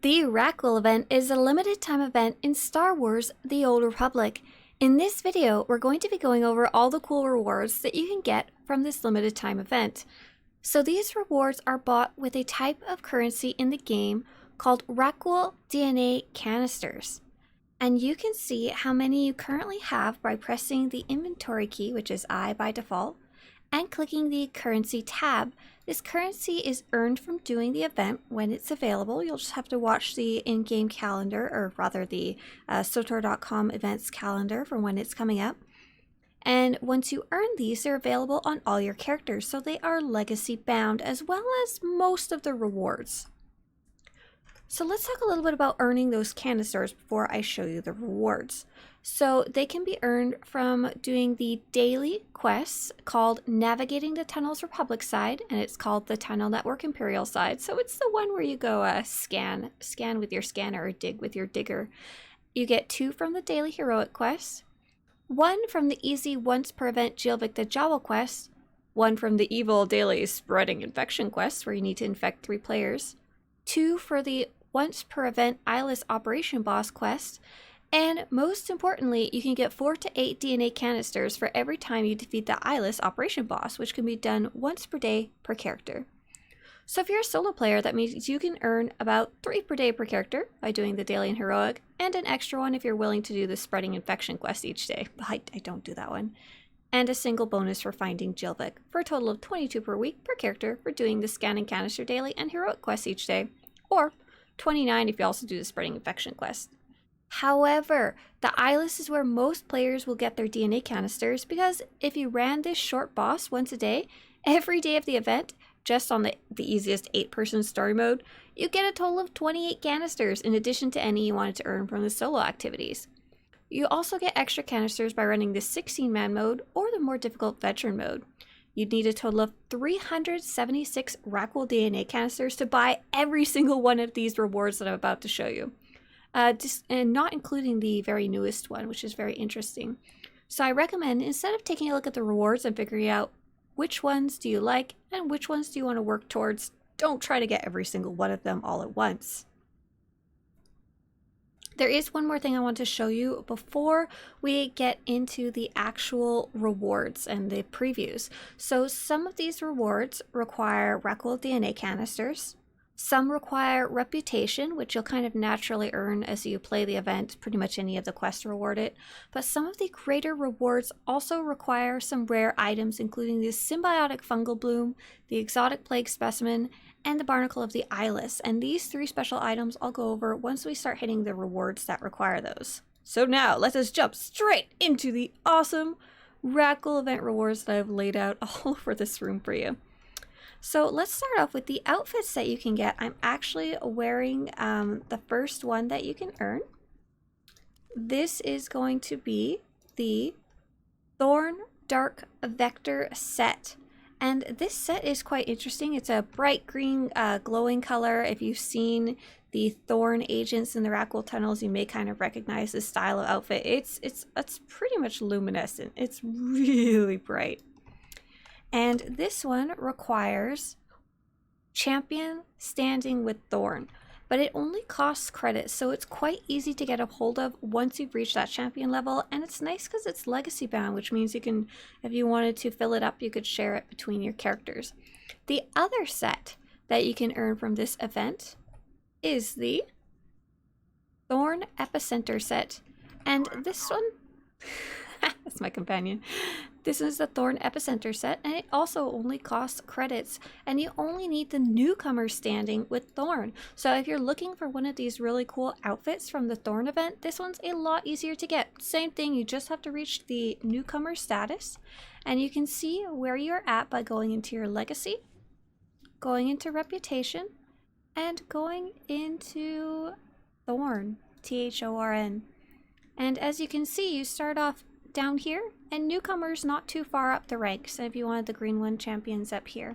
The Rakghoul Event is a limited time event in Star Wars: The Old Republic. In this video, we're going to be going over all the cool rewards that you can get from this limited time event. So these rewards are bought with a type of currency in the game called Rakghoul DNA Canisters. And you can see how many you currently have by pressing the inventory key, which is I by default, and clicking the currency tab. This currency is earned from doing the event when it's available. You'll just have to watch the in-game calendar, or rather the SWTOR.com events calendar for when it's coming up. And once you earn these, they're available on all your characters, so they are legacy bound as well as most of the rewards. So let's talk a little bit about earning those canisters before I show you the rewards. So they can be earned from doing the daily quests called Navigating the Tunnels Republic side, and it's called the Tunnel Network Imperial side. So it's the one where you go scan with your scanner or dig with your digger. You get 2 from the daily heroic quest, 1 from the easy once per event Dewback the Jowl quest, 1 from the evil daily spreading infection quest where you need to infect 3 players, 2 for the once per event Eyeless Operation Boss quest, and most importantly, you can get 4 to 8 DNA canisters for every time you defeat the Eyeless Operation Boss, which can be done once per day per character. So if you're a solo player, that means you can earn about 3 per day per character by doing the daily and heroic, and an extra one if you're willing to do the spreading infection quest each day. But I don't do that one. And a single bonus for finding Dewback, for a total of 22 per week per character for doing the scanning canister daily and heroic quests each day, or 29 if you also do the spreading infection quest. However, the Eyeless is where most players will get their DNA canisters, because if you ran this short boss once a day, every day of the event, just on the easiest 8-person story mode, you get a total of 28 canisters in addition to any you wanted to earn from the solo activities. You also get extra canisters by running the 16-man mode or the more difficult veteran mode. You'd need a total of 376 Rakghoul DNA canisters to buy every single one of these rewards that I'm about to show you. And not including the very newest one, which is very interesting. So I recommend, instead of taking a look at the rewards and figuring out which ones do you like and which ones do you want to work towards, don't try to get every single one of them all at once. There is one more thing I want to show you before we get into the actual rewards and the previews. So some of these rewards require Rakghoul DNA canisters. Some require reputation, which you'll kind of naturally earn as you play the event. Pretty much any of the quests reward it. But some of the greater rewards also require some rare items, including the Symbiotic Fungal Bloom, the exotic Plague Specimen, and the Barnacle of the Eyeless. And these 3 special items I'll go over once we start hitting the rewards that require those. So now let us jump straight into the awesome Rakghoul event rewards that I've laid out all over this room for you. So let's start off with the outfits that you can get. I'm actually wearing the first one that you can earn. This is going to be the Thorn Dark Vector set. And this set is quite interesting. It's a bright green glowing color. If you've seen the Thorn agents in the Rakghoul tunnels, you may kind of recognize this style of outfit. It's pretty much luminescent. It's really bright. And this one requires Champion Standing with Thorn, but it only costs credits, so it's quite easy to get a hold of once you've reached that champion level. And it's nice because it's legacy bound, which means you can, if you wanted to fill it up, you could share it between your characters. The other set that you can earn from this event is the Thorn Epicenter set, and this one that's my companion. This is the Thorn Epicenter set, and it also only costs credits, and you only need the newcomer standing with Thorn. So if you're looking for one of these really cool outfits from the Thorn event, this one's a lot easier to get. Same thing, you just have to reach the newcomer status, and you can see where you're at by going into your legacy, going into reputation, and going into Thorn, Thorn. And as you can see, you start off down here, and newcomers not too far up the ranks. And if you wanted the green one, champions up here.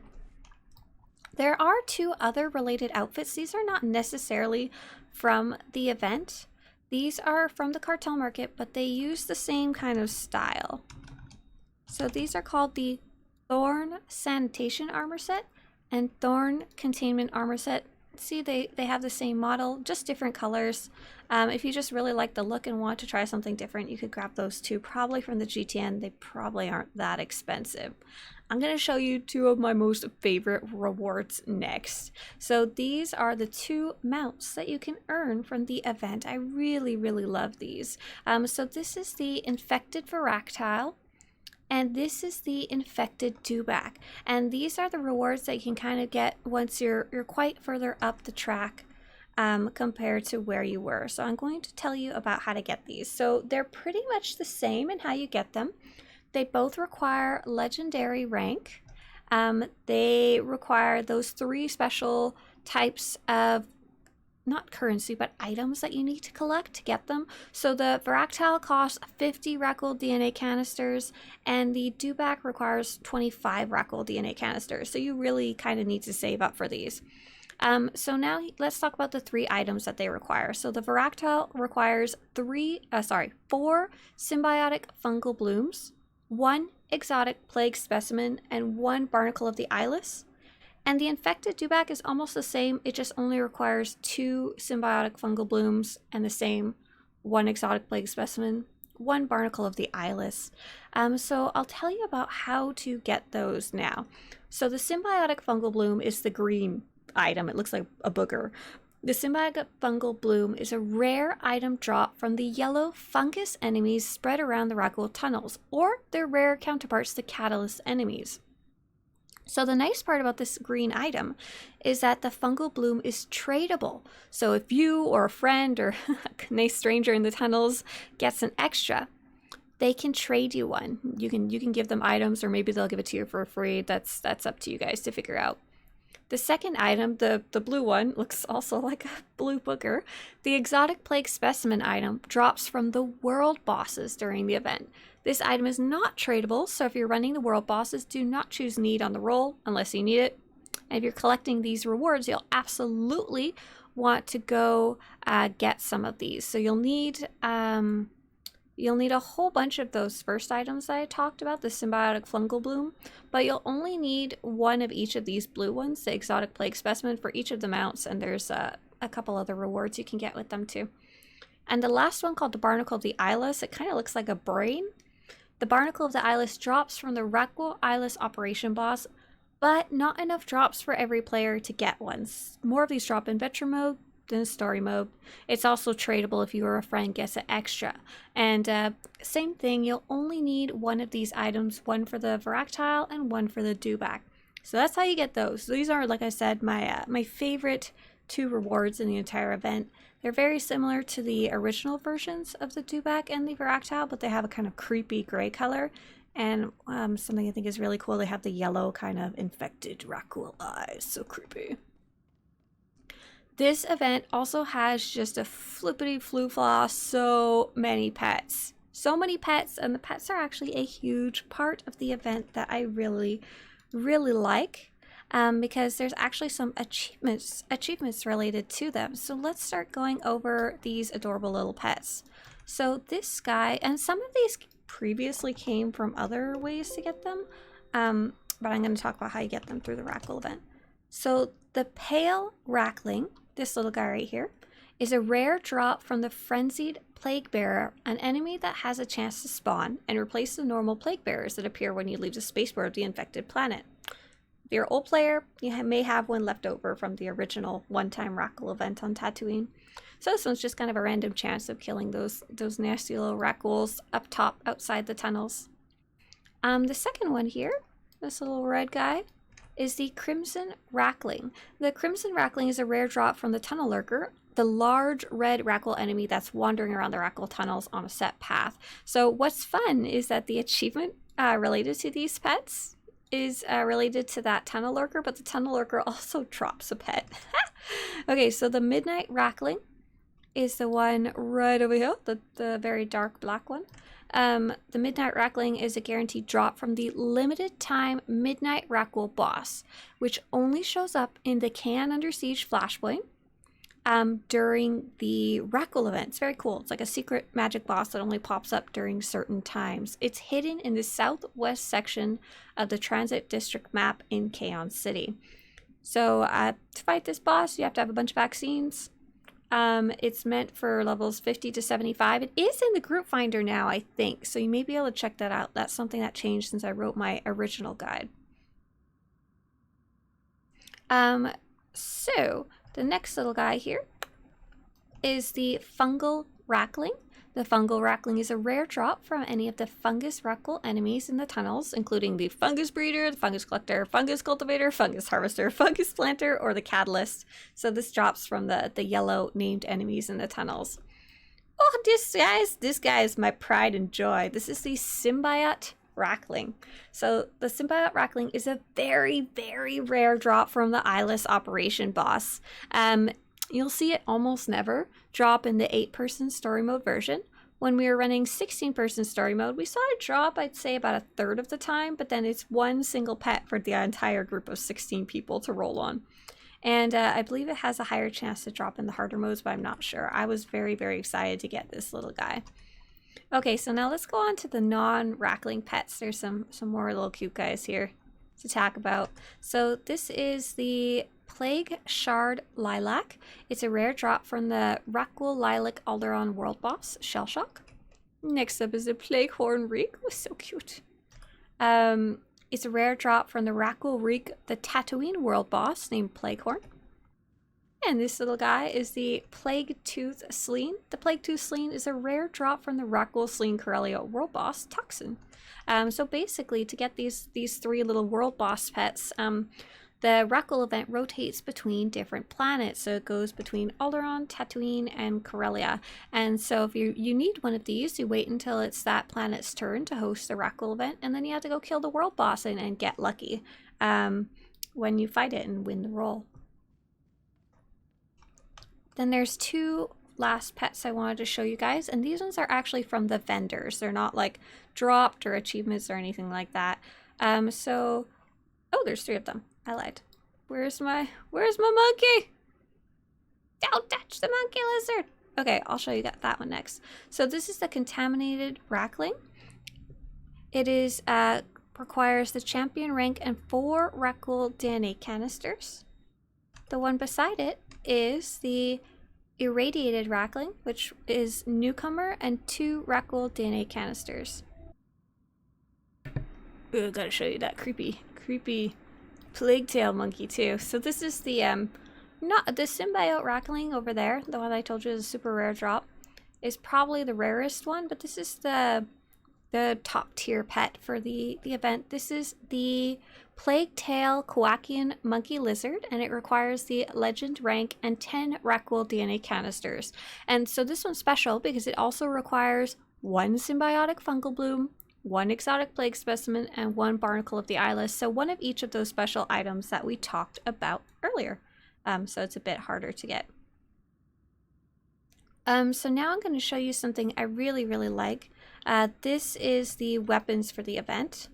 There are 2 other related outfits. These are not necessarily from the event. These are from the cartel market, but they use the same kind of style. So these are called the Thorn Sanitation Armor Set and Thorn Containment Armor Set. see they have the same model, just different colors. If you just really like the look and want to try something different, you could grab those two, probably from the GTN. They probably aren't that expensive. I'm going to show you two of my most favorite rewards next. So these are the two mounts that you can earn from the event. I really, really love these. So this is the Infected Varactyl, and this is the Infected Dewback. And these are the rewards that you can kind of get once you're quite further up the track compared to where you were. So I'm going to tell you about how to get these. So they're pretty much the same in how you get them. They both require legendary rank. They require those 3 special types of, not currency, but items that you need to collect to get them. So the Varactyl costs 50 Rakghoul DNA Canisters, and the Dewback requires 25 Rakghoul DNA Canisters. So you really kind of need to save up for these. So now let's talk about the 3 items that they require. So the Varactyl requires 4 Symbiotic Fungal Blooms, 1 exotic Plague Specimen, and 1 Barnacle of the Eyeless. And the Infected Dewback is almost the same, it just only requires 2 Symbiotic Fungal Blooms and the same 1 exotic Plague Specimen, 1 Barnacle of the Eyeless. So I'll tell you about how to get those now. So the Symbiotic Fungal Bloom is the green item, it looks like a booger. The Symbiotic Fungal Bloom is a rare item drop from the yellow fungus enemies spread around the Rakghoul tunnels, or their rare counterparts, the catalyst enemies. So the nice part about this green item is that the fungal bloom is tradable. So if you or a friend or a nice stranger in the tunnels gets an extra, they can trade you one. You can give them items, or maybe they'll give it to you for free. That's up to you guys to figure out. The second item, the blue one, looks also like a blue booger. The exotic Plague Specimen item drops from the world bosses during the event. This item is not tradable, so if you're running the world bosses, do not choose need on the roll unless you need it. And if you're collecting these rewards, you'll absolutely want to go get some of these. So you'll need a whole bunch of those first items that I talked about, the Symbiotic Fungal Bloom, but you'll only need 1 of each of these blue ones, the exotic Plague Specimen, for each of the mounts, and there's a couple other rewards you can get with them too. And the last one, called the Barnacle of the Eyeless, it kind of looks like a brain. The Barnacle of the Eyeless drops from the Rakghoul Eyeless Operation Boss, but not enough drops for every player to get one. More of these drop in veteran mode than story mode. It's also tradable if you or a friend gets an extra. And same thing, you'll only need 1 of these items, 1 for the Varactyl and 1 for the Dewback. So that's how you get those. These are, like I said, my favorite 2 rewards in the entire event. They're very similar to the original versions of the Dewback and the Varactyl, but they have a kind of creepy gray color. And something I think is really cool, they have the yellow kind of infected Rakghoul eyes. So creepy. This event also has just a flippity flooflaw, so many pets. So many pets, and the pets are actually a huge part of the event that I really, really like. Because there's actually some achievements related to them. So let's start going over these adorable little pets. So this guy, and some of these previously came from other ways to get them, but I'm going to talk about how you get them through the Rakghoul event. So the Pale Rakling, this little guy right here, is a rare drop from the Frenzied Plague Bearer, an enemy that has a chance to spawn and replace the normal Plague Bearers that appear when you leave the spaceport of the infected planet. If you're an old player, you may have one left over from the original one-time Rakghoul event on Tatooine. So this one's just kind of a random chance of killing those nasty little Rakghouls up top outside the tunnels. The second one here, this little red guy, is the Crimson Rakling. The Crimson Rakling is a rare drop from the Tunnel Lurker, the large red Rakghoul enemy that's wandering around the Rakghoul tunnels on a set path. So what's fun is that the achievement related to these pets is related to that Tunnel Lurker, but the Tunnel Lurker also drops a pet. Okay, so the Midnight Rakling is the one right over here, the very dark black one. The Midnight Rakling is a guaranteed drop from the limited time Midnight Rakghoul boss, which only shows up in the Can Under Siege Flashpoint during the Rakghoul event. It's very cool. It's like a secret magic boss that only pops up during certain times. It's hidden in the southwest section of the Transit District map in Kaon City. So to fight this boss, you have to have a bunch of vaccines. It's meant for levels 50 to 75. It is in the group finder now, I think, so you may be able to check that out. That's something that changed since I wrote my original guide. So the next little guy here is the Fungal Rackling. The Fungal Rackling is a rare drop from any of the fungus Rakghoul enemies in the tunnels, including the Fungus Breeder, the Fungus Collector, Fungus Cultivator, Fungus Harvester, Fungus Planter, or the Catalyst. So this drops from the yellow named enemies in the tunnels. Oh, this guy is my pride and joy. This is the Symbiotic Rackling. So the Symbiotic Rackling is a very, very rare drop from the Eyeless operation boss. You'll see it almost never drop in the 8-person story mode version. When we were running 16-person story mode, we saw it drop, I'd say, about a third of the time, but then it's one single pet for the entire group of 16 people to roll on. And I believe it has a higher chance to drop in the harder modes, but I'm not sure. I was very, very excited to get this little guy. Okay, so now let's go on to the non-Rackling pets. There's some more little cute guys here to talk about. So this is the Plague Shard Lilac. It's a rare drop from the Rakghoul Lilac Alderon world boss, Shellshock. Next up is the Plaguehorn Reek. Oh, so cute. It's a rare drop from the Rakghoul Reek, the Tatooine world boss named Plaguehorn. And this little guy is the Plague Tooth Sleen. The Plague Tooth Sleen is a rare drop from the Rakghoul Sleen Corellia world boss, Toxin. So basically, to get these 3 little world boss pets, the Rakghoul event rotates between different planets. So it goes between Alderaan, Tatooine, and Corellia. And so if you need one of these, you wait until it's that planet's turn to host the Rakghoul event, and then you have to go kill the world boss and get lucky when you fight it and win the role. Then there's 2 last pets I wanted to show you guys, and these ones are actually from the vendors. They're not like dropped or achievements or anything like that. Oh, there's 3 of them. I lied. Where's my monkey? Don't touch the monkey lizard. Okay, I'll show you that one next. So this is the Contaminated Rackling. It is requires the champion rank and 4 Rakghoul DNA Canisters. The one beside it is the Irradiated Rackling, which is newcomer, and 2 Rakghoul DNA Canisters. Ooh, gotta show you that creepy Plaguetail monkey too. So this is the not the Symbiotic Rackling over there, the one I told you is a super rare drop, is probably the rarest one, but this is the top tier pet for the event. This is the Plaguetail Kowakian monkey lizard, and it requires the legend rank and 10 Rakghoul DNA Canisters. And so this one's special because it also requires 1 Symbiotic Fungal Bloom, 1 exotic Plague Specimen, and 1 Barnacle of the Eyeless. So one of each of those special items that we talked about earlier. So it's a bit harder to get. So now I'm going to show you something I really, really like. This is the weapons for the event.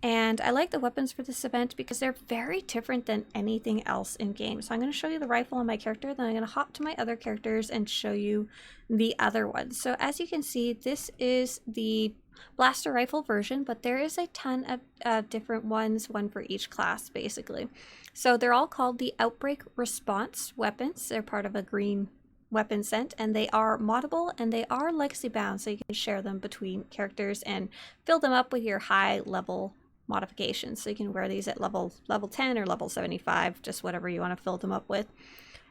And I like the weapons for this event because they're very different than anything else in game. So I'm going to show you the rifle on my character, then I'm going to hop to my other characters and show you the other ones. So as you can see, this is the blaster rifle version, but there is a ton of different ones, one for each class basically. So they're all called the Outbreak Response weapons. They're part of a green weapon set, and they are moddable and they are legacy bound, so you can share them between characters and fill them up with your high level modifications. So you can wear these at level 10 or level 75, just whatever you want to fill them up with.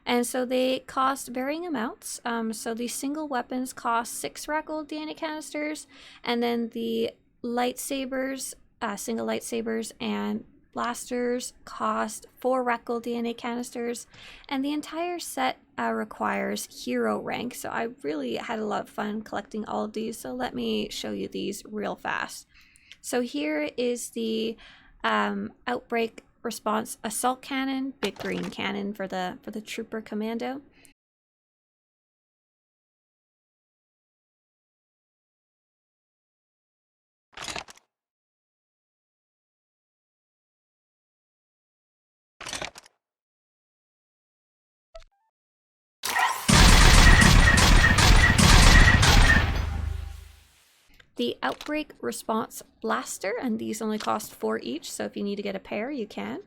And so they cost varying amounts. So the single weapons cost 6 Rakghoul DNA Canisters, and then the lightsabers, single lightsabers and blasters cost 4 Rakghoul DNA Canisters, and the entire set requires hero rank. So I really had a lot of fun collecting all of these, so let me show you these real fast. So here is the Outbreak Response Assault Cannon, big green cannon for the Trooper Commando. the Outbreak Response Blaster, and these only cost 4 each, so if you need to get a pair, you can.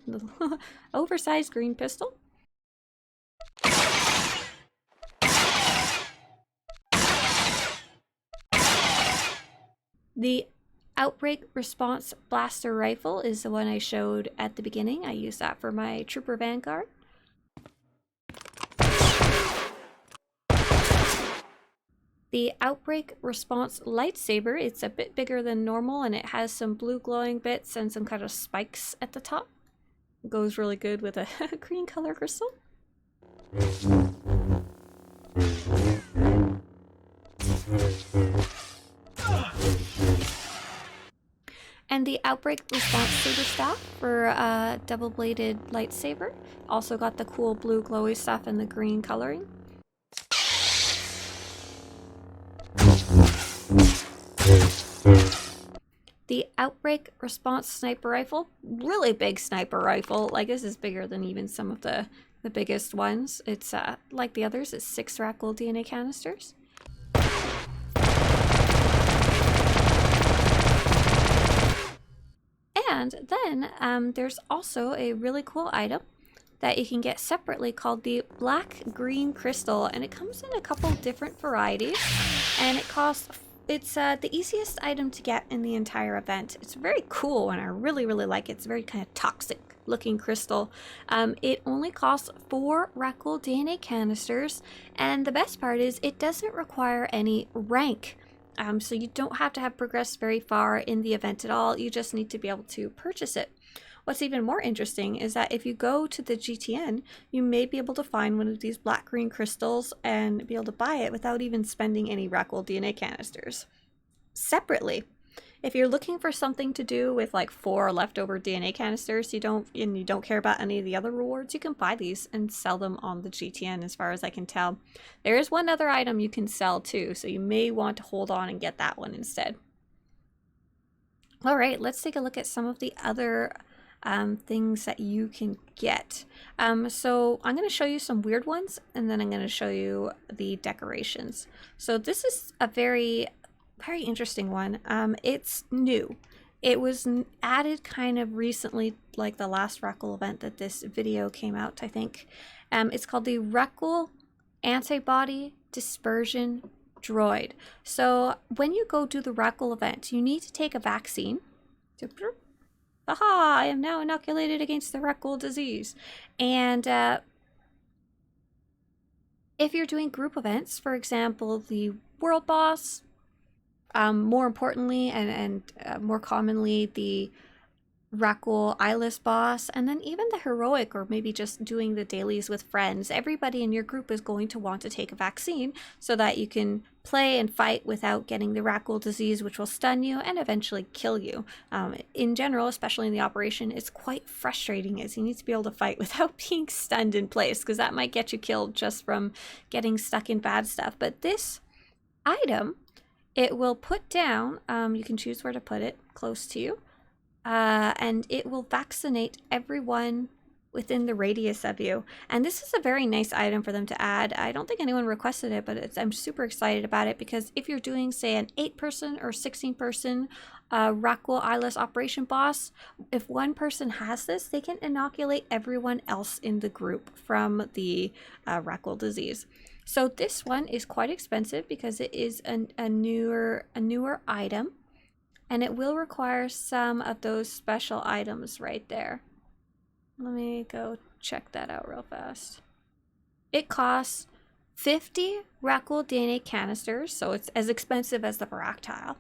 Oversized green pistol. The Outbreak Response Blaster Rifle is the one I showed at the beginning. I use that for my Trooper Vanguard. The Outbreak Response Lightsaber, it's a bit bigger than normal and it has some blue glowing bits and some kind of spikes at the top. It goes really good with a green color crystal. And the Outbreak Response Saber Staff for a double-bladed lightsaber. Also got the cool blue glowy stuff and the green coloring. The Outbreak Response Sniper Rifle. Really big sniper rifle. Like, this is bigger than even some of the biggest ones. It's, like the others, it's 6 Rakghoul DNA Canisters. And then there's also a really cool item that you can get separately called the Black Green Crystal, and it comes in a couple different varieties, and it costs, it's the easiest item to get in the entire event. It's very cool and I really like it. It's very kind of toxic looking crystal. It only costs 4 Rakghoul DNA Canisters, and the best part is it doesn't require any rank. So you don't have to have progressed very far in the event at all. You just need to be able to purchase it. What's even more interesting is that if you go to the GTN, you may be able to find one of these black green crystals and be able to buy it without even spending any Rakghoul DNA Canisters. Separately, if you're looking for something to do with like 4 leftover DNA canisters, you don't care about any of the other rewards, you can buy these and sell them on the GTN as far as I can tell. There is one other item you can sell too, so you may want to hold on and get that one instead. All right, let's take a look at some of the other things that you can get. So I'm going to show you some weird ones, and then I'm going to show you the decorations. So this is a very interesting one. It's new. It was added kind of recently, like the last Rakghoul event that this video came out, I think. It's called the Rakghoul Antibody Dispersion Droid. So when you go do the Rakghoul event, you need to take a vaccine. Aha! I am now inoculated against the Rakghoul disease. And if you're doing group events, for example, the World Boss, more importantly and more commonly the Rakghoul Eyeless boss, and then even the heroic, or maybe just doing the dailies with friends, everybody in your group is going to want to take a vaccine so that you can play and fight without getting the Rakghoul disease, which will stun you and eventually kill you. In general, especially in the operation, it's quite frustrating as you need to be able to fight without being stunned in place, because that might get you killed just from getting stuck in bad stuff. But this item, it will put down, you can choose where to put it, close to you, and it will vaccinate everyone within the radius of you. And this is a very nice item for them to add. I don't think anyone requested it, but I'm super excited about it, because if you're doing, say, an 8-person or 16-person Rakghoul Eyeless operation boss, if one person has this, they can inoculate everyone else in the group from the Rakghoul disease. So this one is quite expensive because it is a newer item, and it will require some of those special items right there. Let me go check that out real fast. It costs 50 Rakghoul DNA Canisters, so it's as expensive as the Varactyl,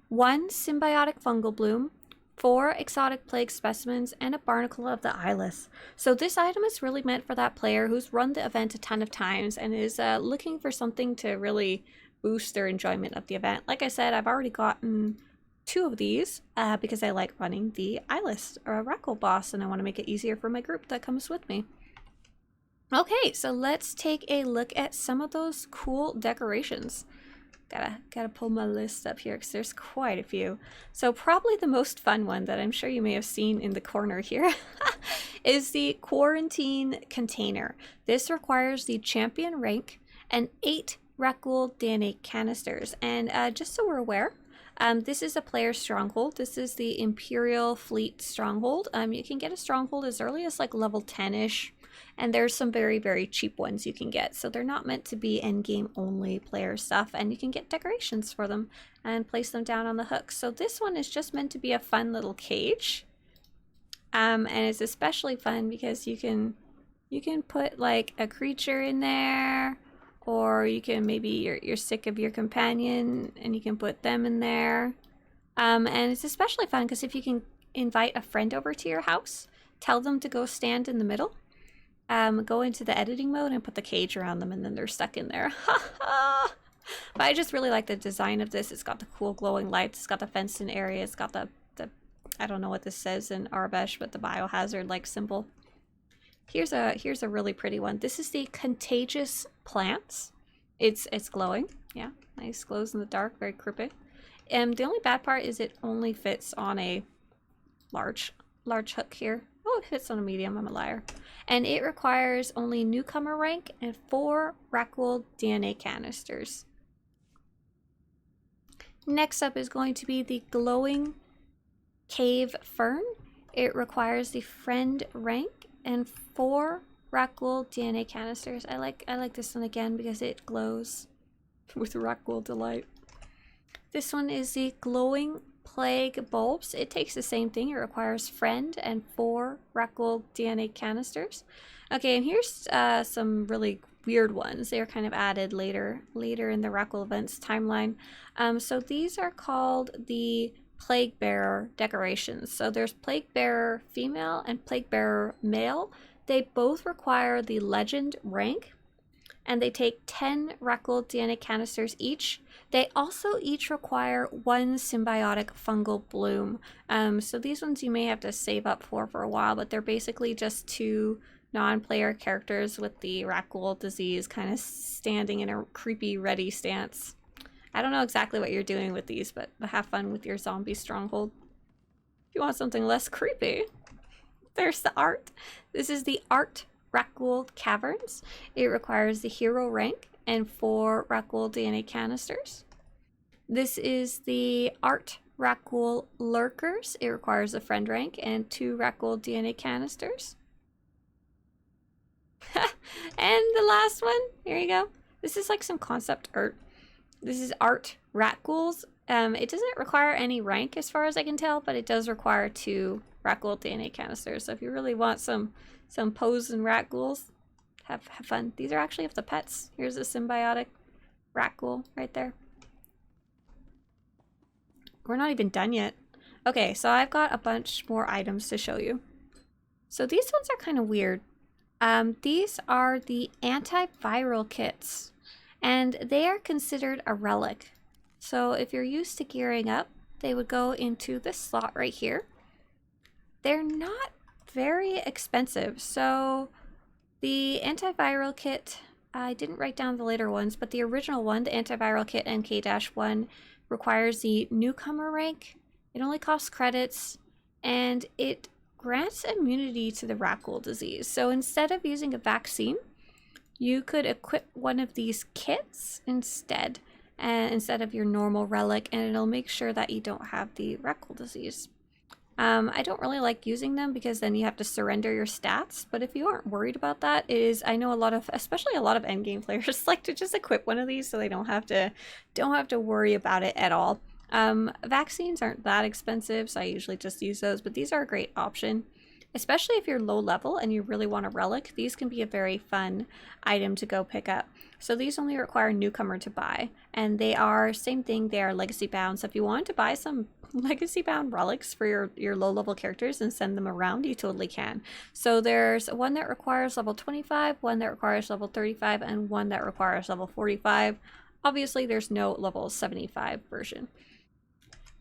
1 Symbiotic Fungal Bloom, 4 exotic Plague Specimens, and a Barnacle of the Eyeless. So this item is really meant for that player who's run the event a ton of times and is looking for something to really boost their enjoyment of the event. Like I said, I've already gotten 2 of these because I like running the Eyeless or Rakghoul boss, and I want to make it easier for my group that comes with me. Okay, so let's take a look at some of those cool decorations. Gotta pull my list up here because there's quite a few. So probably the most fun one that I'm sure you may have seen in the corner here is the quarantine container. This requires the champion rank and 8 Rakghoul DNA Canisters. And just so we're aware, This is a player stronghold. This is the Imperial Fleet Stronghold. You can get a stronghold as early as like level 10-ish, and there's some very, very cheap ones you can get. So they're not meant to be endgame only player stuff, and you can get decorations for them and place them down on the hooks. So this one is just meant to be a fun little cage. And it's especially fun because you can put like a creature in there, or you can maybe you're sick of your companion and you can put them in there. And it's especially fun because if you can invite a friend over to your house, tell them to go stand in the middle, go into the editing mode and put the cage around them, and then they're stuck in there. But I just really like the design of this. It's got the cool glowing lights, it's got the fenced in area, it's got the I don't know what this says in Arbesh, but the biohazard like symbol. Here's a really pretty one. This is the Contagious Plants. It's glowing. Yeah, nice, glows in the dark, very creepy. And the only bad part is it only fits on a large hook here. Oh, it fits on a medium, I'm a liar. And it requires only newcomer rank and 4 Rakghoul DNA Canisters. Next up is going to be the Glowing Cave Fern. It requires the friend rank and 4 Rakghoul DNA Canisters. I like this one again because it glows with Rakghoul delight. This one is the Glowing Plague Bulbs. It takes the same thing. It requires friend and 4 Rakghoul DNA Canisters. Okay, and here's some really weird ones. They are kind of added later in the Rakghoul Events timeline. So these are called the Plague Bearer decorations. So there's Plague Bearer female and Plague Bearer male. They both require the legend rank, and they take 10 Rakghoul DNA Canisters each. They also each require 1 Symbiotic Fungal Bloom. So these ones you may have to save up for a while, but they're basically just 2 non-player characters with the Rakghoul disease kind of standing in a creepy ready stance. I don't know exactly what you're doing with these, but have fun with your zombie stronghold. If you want something less creepy, there's the art. This is the Art Rakghoul Caverns. It requires the hero rank and 4 Rakghoul DNA Canisters. This is the Art Rakghoul Lurkers. It requires a friend rank and 2 Rakghoul DNA Canisters. And the last one, here you go. This is like some concept art. This is Art Rakghouls. It doesn't require any rank as far as I can tell, but it does require 2 Rakghoul DNA Canisters. So if you really want some pose and Rakghouls, have fun. These are actually of the pets. Here's a symbiotic Rakghoul right there. We're not even done yet. Okay, so I've got a bunch more items to show you. So these ones are kind of weird. These are the Antiviral kits, and they are considered a relic. So if you're used to gearing up, they would go into this slot right here. They're not very expensive. So the Antiviral kit, I didn't write down the later ones, but the original one, the Antiviral kit NK-1, requires the newcomer rank. It only costs credits, and it grants immunity to the Rakghoul disease. So instead of using a vaccine, you could equip one of these kits instead of your normal relic, and it'll make sure that you don't have the Rakghoul disease. I don't really like using them because then you have to surrender your stats, but if you aren't worried about that, I know especially a lot of endgame players like to just equip one of these so they don't have to worry about it at all. Vaccines aren't that expensive, so I usually just use those, but these are a great option. Especially if you're low level and you really want a relic, these can be a very fun item to go pick up. So these only require newcomer to buy, and they are, same thing, they are legacy bound. So if you wanted to buy some legacy bound relics for your low level characters and send them around, you totally can. So there's one that requires level 25, one that requires level 35, and one that requires level 45. Obviously there's no level 75 version.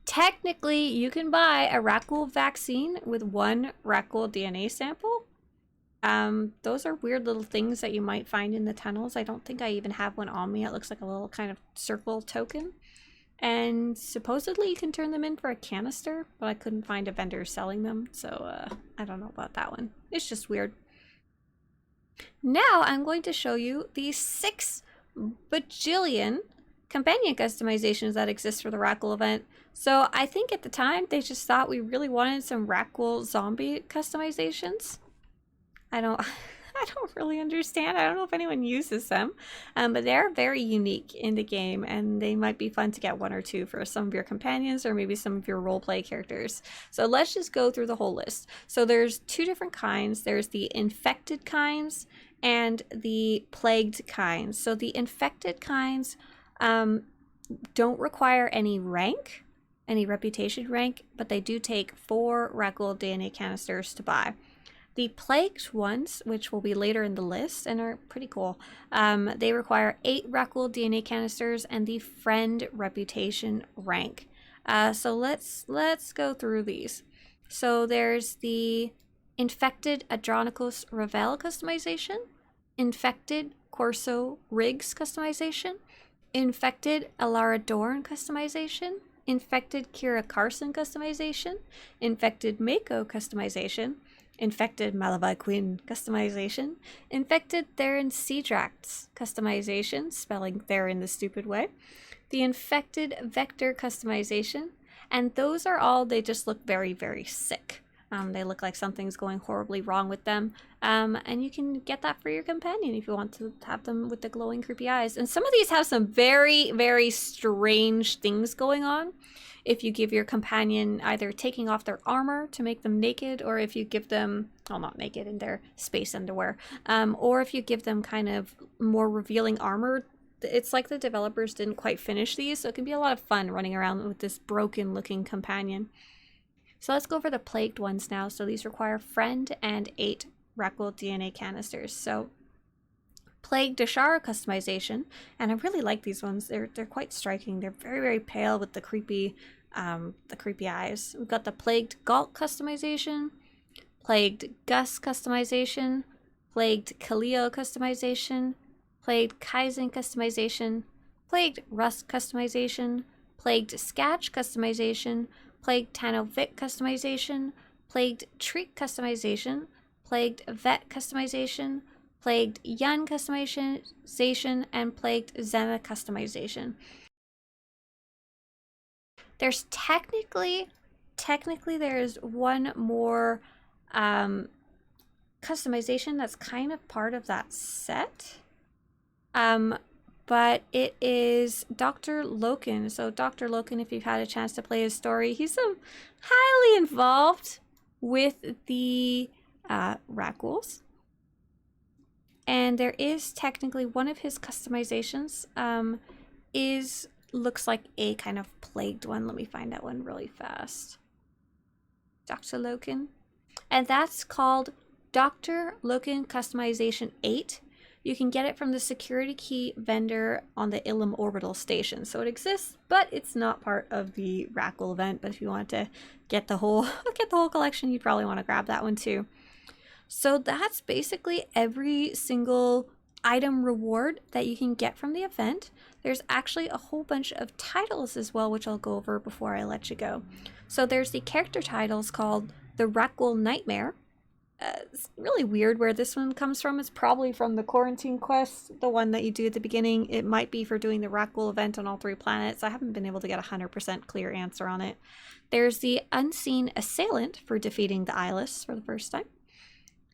Technically, you can buy a Rakghoul vaccine with 1 Rakghoul DNA sample. Those are weird little things that you might find in the tunnels. I don't think I even have one on me. It looks like a little kind of circle token. And supposedly you can turn them in for a canister, but I couldn't find a vendor selling them, so I don't know about that one. It's just weird. Now I'm going to show you the 6 bajillion companion customizations that exist for the Rakghoul event. So I think at the time they just thought we really wanted some Rakghoul zombie customizations. I don't really understand. I don't know if anyone uses them, but they're very unique in the game, and they might be fun to get one or two for some of your companions or maybe some of your roleplay characters. So let's just go through the whole list. So there's two different kinds. There's the infected kinds and the plagued kinds. So the infected kinds don't require any rank, any reputation rank, but they do take 4 Rakghoul DNA Canisters to buy. The plagued ones, which will be later in the list and are pretty cool, they require 8 Rakghoul DNA Canisters and the friend reputation rank. So let's go through these. So there's the infected Adronicos Ravel customization, infected Corso Riggs customization, infected Alara Dorn customization, infected Kira Carson customization, infected Mako customization, infected Malavai Quinn customization, infected Theron Seadrax customization, spelling Theron the stupid way, the infected Vector customization, and those are all, they just look very, very sick. They look like something's going horribly wrong with them, and you can get that for your companion if you want to have them with the glowing creepy eyes. And some of these have some very, very strange things going on. If you give your companion either taking off their armor to make them naked, or if you give them, well, not naked in their space underwear, or if you give them kind of more revealing armor, it's like the developers didn't quite finish these, so it can be a lot of fun running around with this broken looking companion. So let's go over the plagued ones now. So these require friend and 8 Rakghoul DNA Canisters. So Plague Dashara customization, and I really like these ones. They're quite striking. They're very, very pale with the creepy eyes. We've got the Plagued Galt customization, Plagued Gus customization, Plagued Kaleo customization, Plagued Kaizen customization, Plagued Rust customization, Plagued Sketch customization, Plagued Tanovit customization, Plagued Treat customization, Plagued Vet customization, Plagued Yun customization, and Plagued Zena customization. There's technically there's one more customization that's kind of part of that set. But it is Dr. Loken. So Dr. Loken, if you've had a chance to play his story, he's highly involved with the Rakghouls. And there is technically one of his customizations looks like a kind of plagued one. Let me find that one really fast. Dr. Loken. And that's called Dr. Loken Customization 8. You can get it from the security key vendor on the Ilum Orbital Station. So it exists, but it's not part of the Rakghoul event. But if you want to get the whole collection, you'd probably want to grab that one too. So that's basically every single item reward that you can get from the event. There's actually a whole bunch of titles as well, which I'll go over before I let you go. So there's the character titles called the Rakghoul Nightmare. It's really weird where this one comes from. It's probably from the Quarantine Quest, the one that you do at the beginning. It might be for doing the Rakghoul event on all 3 planets. I haven't been able to get a 100% clear answer on it. There's the Unseen Assailant for defeating the Eyeless for the first time.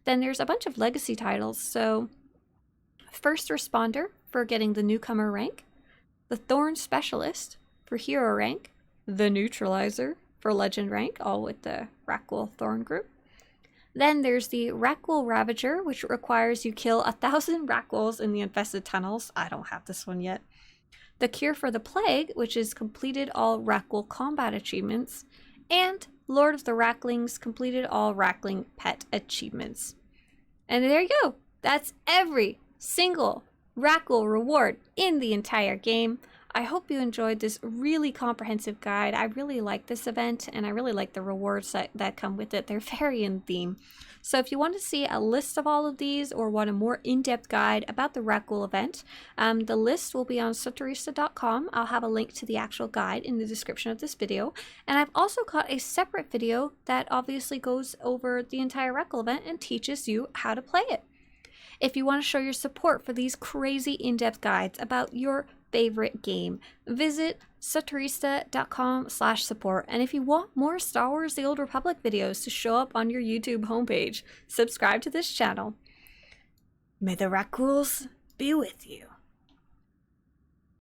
Then there's a bunch of legacy titles. So First Responder for getting the Newcomer rank, the Thorn Specialist for Hero rank, the Neutralizer for Legend rank, all with the Rakghoul Thorn group. Then there's the Rakghoul Ravager, which requires you kill 1,000 Rakghouls in the infested tunnels. I don't have this one yet. The Cure for the Plague, which is completed all Rakghoul combat achievements. And Lord of the Raklings, completed all Rakling pet achievements. And there you go. That's every single Rakghoul reward in the entire game. I hope you enjoyed this really comprehensive guide. I really like this event, and I really like the rewards that come with it. They're very in theme. So if you want to see a list of all of these or want a more in-depth guide about the Rakghoul event, the list will be on Swtorista.com. I'll have a link to the actual guide in the description of this video. And I've also got a separate video that obviously goes over the entire Rakghoul event and teaches you how to play it. If you want to show your support for these crazy in-depth guides about your favorite game. Visit Swtorista.com/support, and if you want more Star Wars The Old Republic videos to show up on your YouTube homepage, subscribe to this channel. May the Rakghouls be with you.